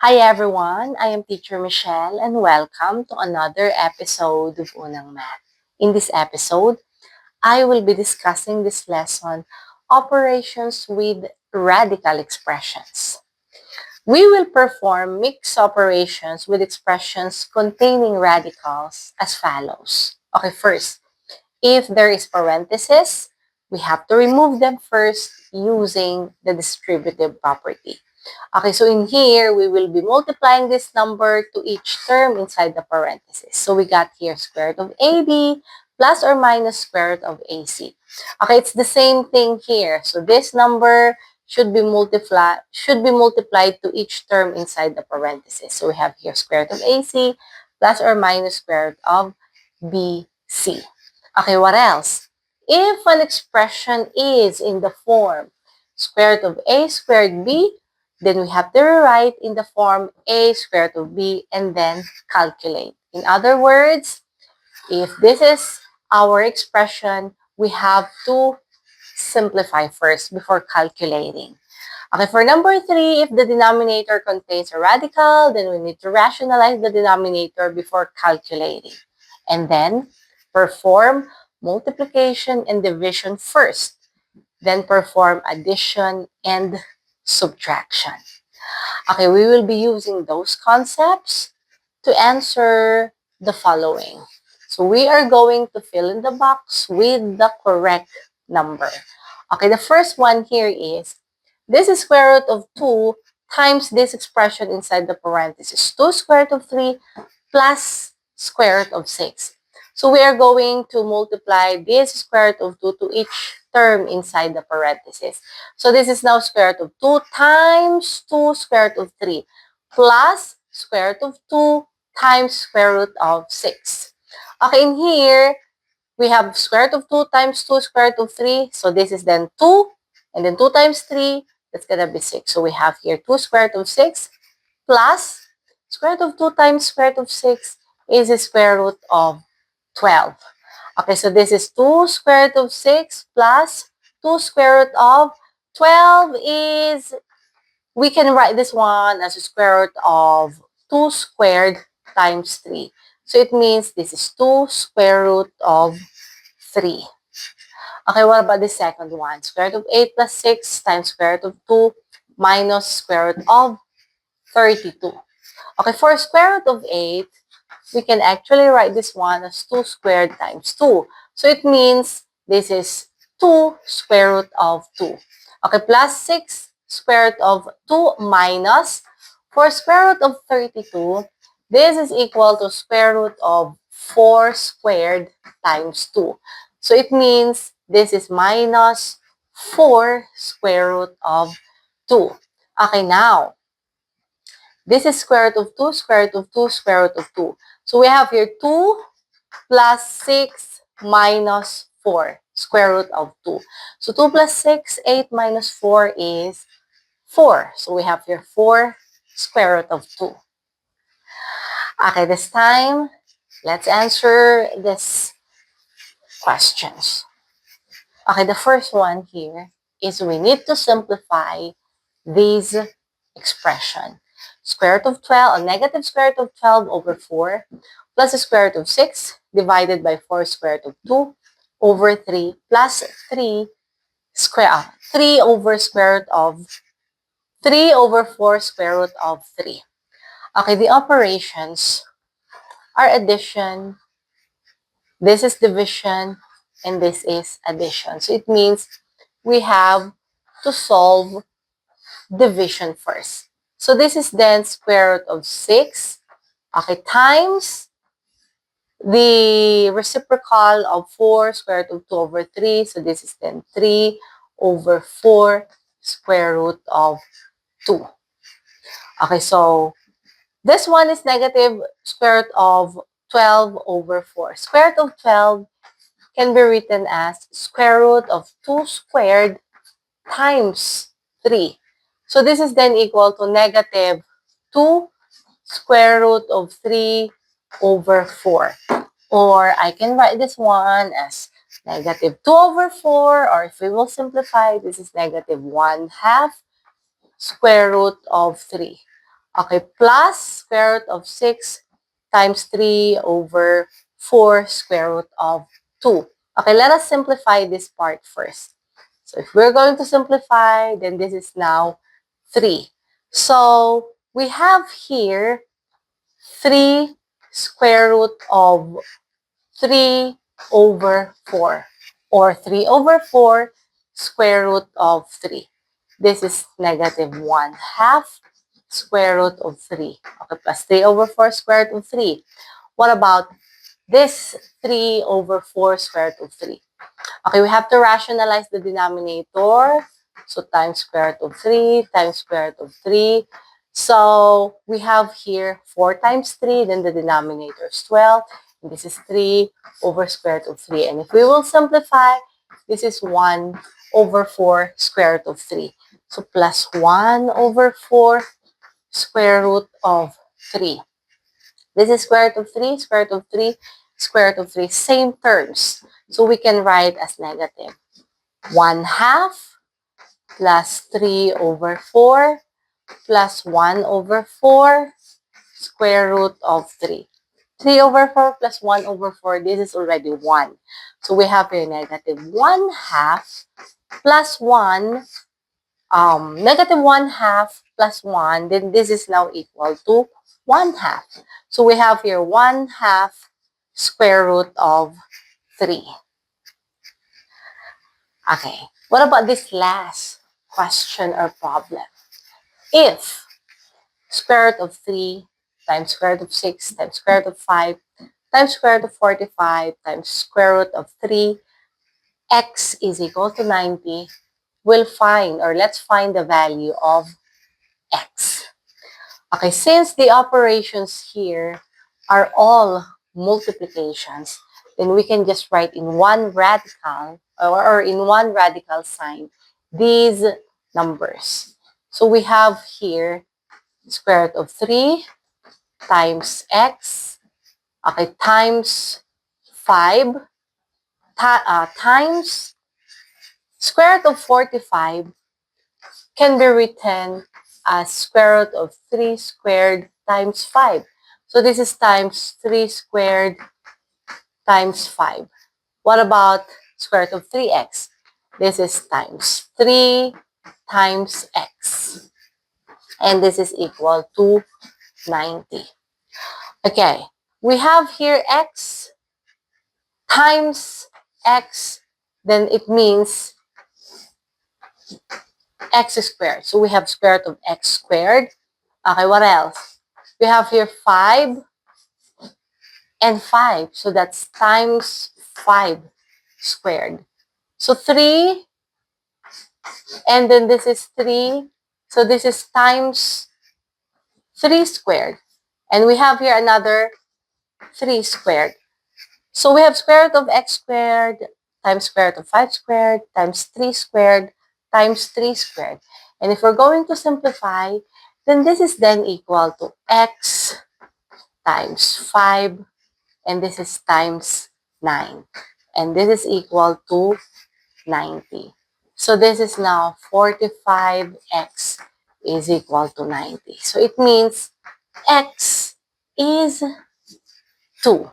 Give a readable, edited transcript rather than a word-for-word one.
Hi everyone, I am Teacher Michelle and welcome to another episode of Unang Math. In this episode, I will be discussing this lesson, operations with radical expressions. We will perform mixed operations with expressions containing radicals as follows. Okay, first, if there is parenthesis, we have to remove them first using the distributive property. Okay, so in here, we will be multiplying this number to each term inside the parentheses. So we got here square root of AB plus or minus square root of AC. Okay, it's the same thing here. So this number should be multiplied to each term inside the parentheses. So we have here square root of AC plus or minus square root of BC. Okay, what else? If an expression is in the form square root of A squared B, then we have to rewrite in the form A square root of B and then calculate. In other words, if this is our expression, we have to simplify first before calculating. Okay, for number 3, if the denominator contains a radical, then we need to rationalize the denominator before calculating. And then perform multiplication and division first. Then perform addition and subtraction. Okay, we will be using those concepts to answer the following. So we are going to fill in the box with the correct number. Okay, the first one here is, this is square root of 2 times this expression inside the parentheses. 2 square root of 3 plus square root of 6. So we are going to multiply this square root of 2 to each term inside the parentheses. So this is now square root of 2 times 2 square root of 3 plus square root of 2 times square root of 6. Okay, in here, we have square root of 2 times 2 square root of 3. So this is then 2, and then 2 times 3, that's going to be 6. So we have here 2 square root of 6 plus square root of 2 times square root of 6 is the square root of 12. Okay, so this is 2 square root of 6 plus 2 square root of 12 is, we can write this one as a square root of 2 squared times 3. So it means this is 2 square root of 3. Okay, what about the second one? Square root of 8 plus 6 times square root of 2 minus square root of 32. Okay, for square root of 8, we can actually write this one as 2 squared times 2. So it means this is 2 square root of 2. Okay, plus 6 square root of 2 minus, for square root of 32, this is equal to square root of 4 squared times 2. So it means this is minus 4 square root of 2. Okay, now, this is square root of 2, square root of 2, square root of 2. So we have here 2 plus 6 minus 4, square root of 2. So 2 plus 6, 8 minus 4 is 4. So we have here 4 square root of 2. Okay, this time, let's answer these questions. Okay, the first one here is we need to simplify this expression. Square root of 12, or negative square root of 12 over 4 plus the square root of 6 divided by 4 square root of 2 over 3 plus 3 over square root of 3 over 4 square root of 3. Okay, the operations are addition, this is division, and this is addition. So it means we have to solve division first. So this is then square root of 6, okay, times the reciprocal of 4 square root of 2 over 3. So this is then 3 over 4 square root of 2. Okay, so this one is negative square root of 12 over 4. Square root of 12 can be written as square root of 2 squared times 3. So this is then equal to negative 2 square root of 3 over 4. Or I can write this one as negative 2 over 4, or if we will simplify, this is negative 1/2 square root of 3. Okay, plus square root of 6 times 3 over 4 square root of 2. Okay, let us simplify this part first. So if we're going to simplify, then this is now 3. So we have here 3 square root of 3 over 4, or 3 over 4 square root of 3. This is negative 1 half square root of 3. Okay, plus 3 over 4 square root of 3. What about this 3 over 4 square root of 3? Okay, we have to rationalize the denominator. So times square root of 3 times square root of 3. So we have here 4 times 3, then the denominator is 12. And this is 3 over square root of 3. And if we will simplify, this is 1 over 4 square root of 3. So plus 1 over 4 square root of 3. This is square root of 3, square root of 3, square root of 3. Same terms. So we can write as negative 1 half plus 3 over 4 plus 1 over 4 square root of 3. 3 over 4 plus 1 over 4, this is already 1. So we have a negative 1 half plus 1, negative 1 half plus 1, then this is now equal to 1 half. So we have here 1 half square root of 3. Okay, what about this last question or problem? If square root of 3 times square root of 6 times square root of 5 times square root of 45 times square root of 3, x is equal to 90, we'll find, or let's find the value of x. Okay, since the operations here are all multiplications, then we can just write in one radical, or in one radical sign, these numbers. So we have here square root of 3 times x, okay, times 5, times square root of 45 can be written as square root of 3 squared times 5. So this is times 3 squared times 5. What about square root of 3x? This is times 3 times x. And this is equal to 90. Okay, we have here x times x, then it means x squared. So we have square root of x squared. Okay, what else? We have here 5 and 5. So that's times 5 squared. So 3, and then this is 3. So this is times 3 squared. And we have here another 3 squared. So we have square root of x squared times square root of 5 squared times 3 squared times 3 squared. And if we're going to simplify, then this is then equal to x times 5, and this is times 9. And this is equal to 90. So this is now 45x is equal to 90. So it means x is 2.